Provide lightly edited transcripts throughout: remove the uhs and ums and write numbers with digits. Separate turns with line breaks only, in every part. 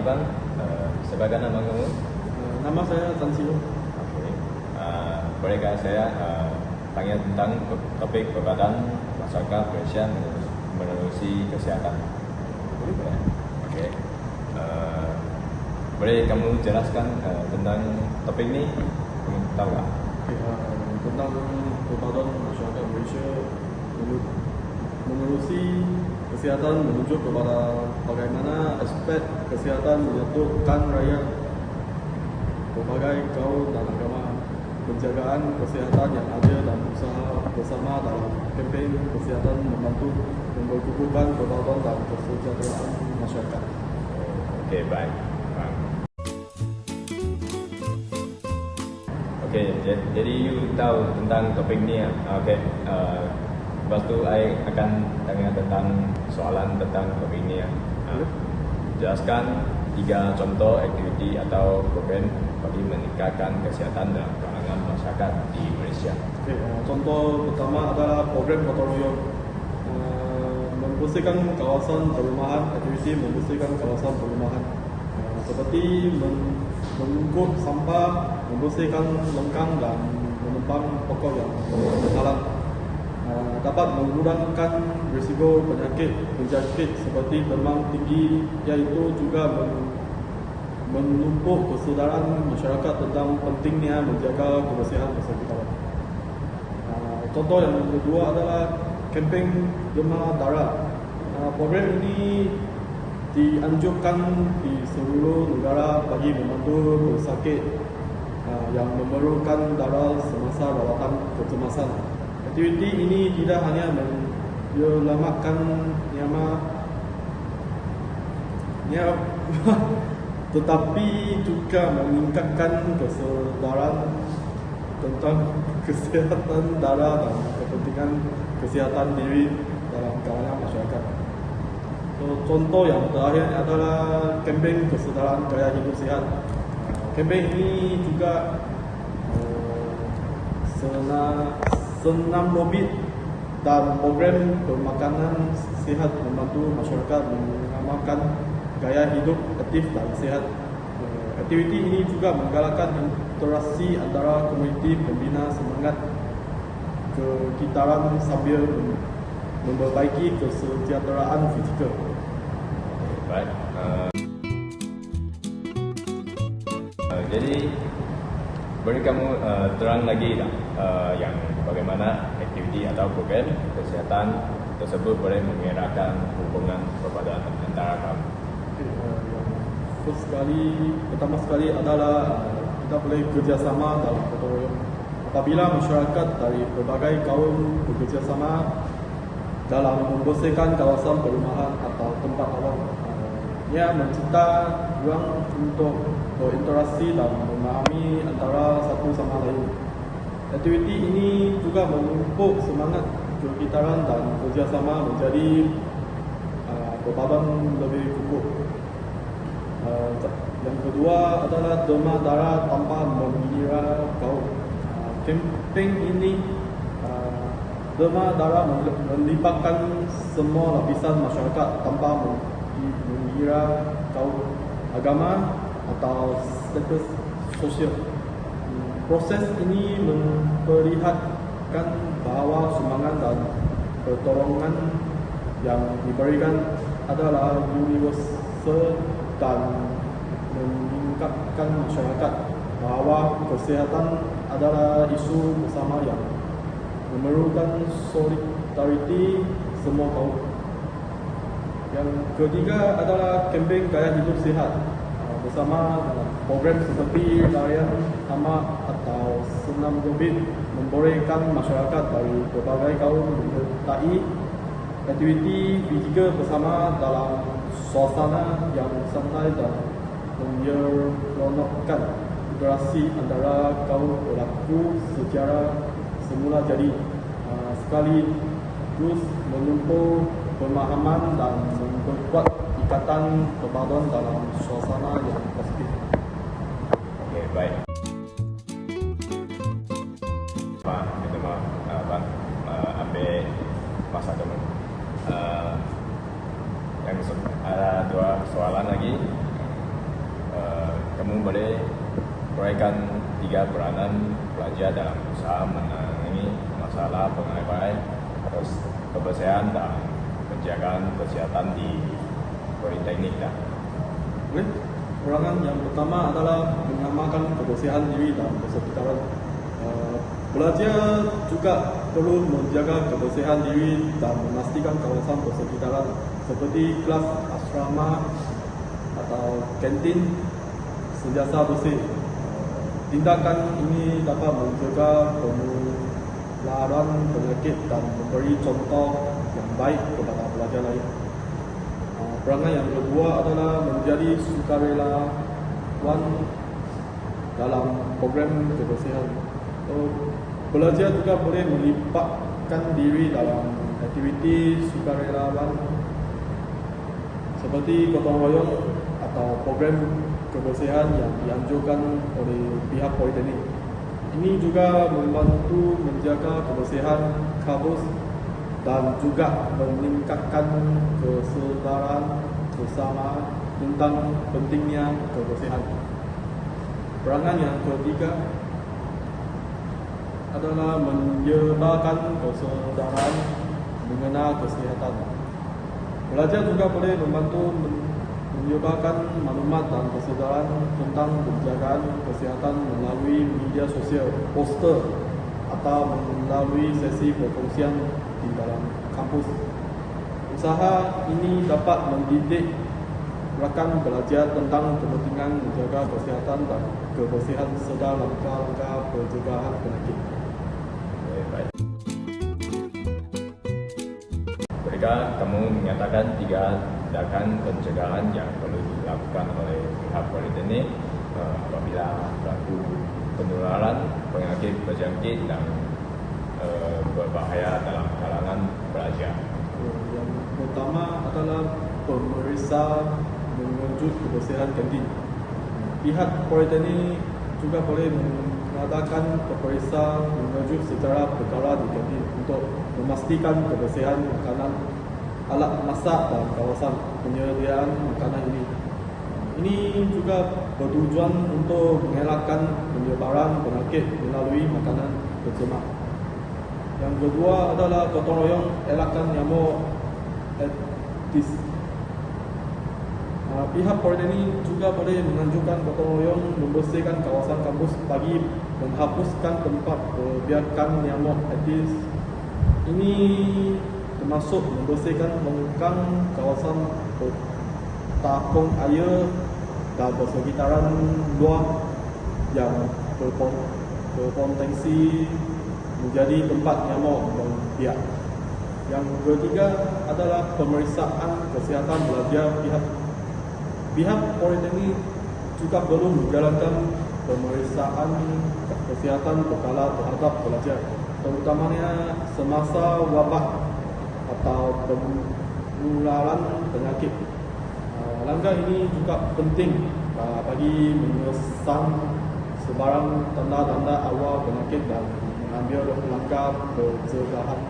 bang, sebagai nama kamu?
Nama saya Tan Silo.
Oke. Bolehkah saya tanya tentang topik berbatan masyarakat Malaysia menerusi kesehatan? Boleh. Oke. Boleh kamu jelaskan tentang topik ini? Kamu tahu nggak?
Tentang berbatan masyarakat Malaysia menerusi kesehatan menunjuk kepada bagaimana aspek kesehatan menyatukan rakyat berbagai kaum dan agama, penjagaan kesehatan yang ada dan usaha bersama dalam kempen kesehatan membantu memperkukuhkan berbatan dan kesejahteraan masyarakat.
Oke, baik. Oke, jadi you tahu tentang topik ni ya? Oke. Lepas tu, I akan tanya tentang soalan tentang topik ini ya. Jelaskan 3 contoh aktiviti atau program bagi meningkatkan kesihatan dan kalangan masyarakat di Malaysia.
Okay, contoh pertama adalah program gotong royong, membersihkan kawasan perumahan, aktiviti membersihkan kawasan perumahan seperti mengangkut sampah, membersihkan longkang dan menebang pokok yang berhalang. Dapat mengurangkan risiko penyakit seperti demam tinggi, iaitu juga menumpuh kesedaran masyarakat tentang pentingnya menjaga kebersihan bersekitaran. Contoh yang kedua adalah kempen demam darah. Program ini dianjurkan di seluruh negara bagi membantu pesakit yang memerlukan darah semasa rawatan kecemasan. Aktiviti ini tidak hanya menyelamatkan nyawa tetapi juga meningkatkan kesedaran tentang kesehatan darah dan kepentingan kesehatan diri dalam kalangan masyarakat. Contoh yang terakhir adalah kempen kesedaran gaya hidup sihat. Kempen ini juga senam lobit dan program bermakanan sihat membantu masyarakat mengamalkan gaya hidup aktif dan sihat. Aktiviti ini juga menggalakkan interaksi antara komuniti pembina semangat kekitaran sambil memperbaiki kesejahteraan fizikal.
Baik. Jadi boleh kamu terang lagi tak yang bagaimana aktiviti atau program kesihatan tersebut boleh mengeratkan hubungan perbadanan antara kamu?
Pertama sekali adalah kita boleh kerjasama dalam gotong royong. Apabila masyarakat dari berbagai kaum bekerjasama dalam membersihkan kawasan perumahan atau tempat awam, ia mencipta ruang untuk berinteraksi dan memahami antara satu sama lain. Aktiviti ini juga memupuk semangat kekitaran dan kerjasama menjadi berbatan lebih kukuh. Yang kedua adalah demam darah tanpa mengira kaum. Kempen ini demam darah melibatkan semua lapisan masyarakat tanpa mengira kaum, agama atau status sosial. Proses ini memperlihatkan bahawa semangat dan pertolongan yang diberikan adalah universal dan meningkatkan masyarakat bahawa kesihatan adalah isu bersama yang memerlukan solidariti semua kaum. Yang ketiga adalah kempen gaya hidup sihat bersama program seperti larian amak atau senam lobit membolehkan masyarakat dari berbagai kaum menyertai aktiviti fizikal bersama dalam suasana yang santai dan menyeronokkan. Interaksi antara kaum berlaku secara semula jadi sekaligus menumpuh pemahaman dan memperkuat ikatan perbadanan dalam suasana yang positif.
Oke, baik. Pak, itu bang ambil masa kamu. Yang ada 2 soalan lagi. kamu boleh uraikan 3 peranan pelajar dalam usaha menangani masalah pengabai terus kebersihan dan penjagaan kesehatan di Politeknik dah.
Baik, perangan yang pertama adalah mengamalkan kebersihan diri dan persekitaran. Pelajar juga perlu menjaga kebersihan diri dan memastikan kawasan persekitaran seperti kelas asrama atau kantin sentiasa bersih. Tindakan ini dapat mencegah penularan penyakit dan memberi contoh yang baik kepada pelajar lain. Perangai yang kedua adalah menjadi sukarelawan dalam program kebersihan. Pelajar juga boleh melibatkan diri dalam aktiviti sukarelawan seperti gotong royong atau program kebersihan yang dianjurkan oleh pihak Politeknik. Ini juga membantu menjaga kebersihan kampus dan juga meningkatkan kesedaran bersama tentang pentingnya kebersihan. Perangan yang ketiga adalah menyebarkan kesedaran mengenai kesihatan. Pelajar juga boleh membantu menyebarkan maklumat dan kesedaran tentang penjagaan kesihatan melalui media sosial, poster atau melalui sesi perkongsian di dalam kampus. Usaha ini dapat mendidik rakan belajar tentang kepentingan menjaga kesihatan dan kebersihan serta langkah-langkah pencegahan penyakit.
Baik. Ketika kamu menyatakan 3 tindakan pencegahan yang perlu dilakukan oleh pihak Politeknik apabila berlaku penularan penyakit berjangkit dan berbahaya dalam kalangan pelajar.
Yang pertama adalah pemeriksa mengejut kebersihan kantin. Pihak Politeknik juga boleh mengadakan pemeriksa mengejut secara berkala di kantin untuk memastikan kebersihan makanan, alat masak dan kawasan penyediaan makanan ini. Ini juga bertujuan untuk mengelakkan penyebaran penyakit melalui makanan tercemar. Yang kedua adalah gotong royong elakkan nyamuk Aedes. Pihak Politeknik juga boleh menganjurkan gotong royong membersihkan kawasan kampus bagi menghapuskan tempat perbiakan nyamuk Aedes. Ini termasuk membersihkan longkang kawasan bertapung air dan persekitaran luar yang berpotensi menjadi tempat nyamuk berbiak. Yang ketiga adalah pemeriksaan kesihatan belajar. Pihak Politeknik juga perlu menjalankan pemeriksaan kesihatan berkala terhadap pelajar, terutamanya semasa wabak atau penularan penyakit. Langkah ini juga penting bagi mengesan sebarang tanda-tanda awal penyakit dan mengambil langkah pencegahan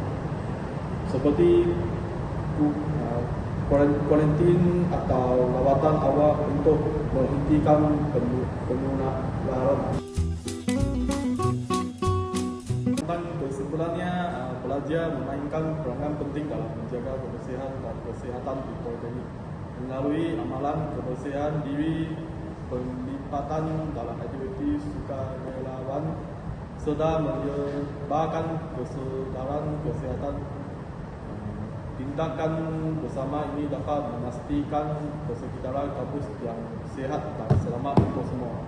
seperti kuarantin atau rawatan awal untuk menghentikan penularan. Tentang kesimpulannya, pelajar memainkan peranan penting dalam menjaga kebersihan dan kesehatan di Politeknik melalui amalan kebersihan diri, penglibatan dalam aktiviti sukarelawan, serta menyebarkan kesedaran kesehatan. Tindakan bersama ini dapat memastikan persekitaran kampus yang sihat dan selamat untuk semua.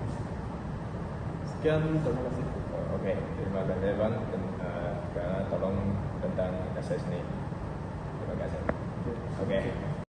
Sekian, terima kasih.
Okey, terima kasih Bang kerana tolong tentang akses ni. Terima kasih. Okey.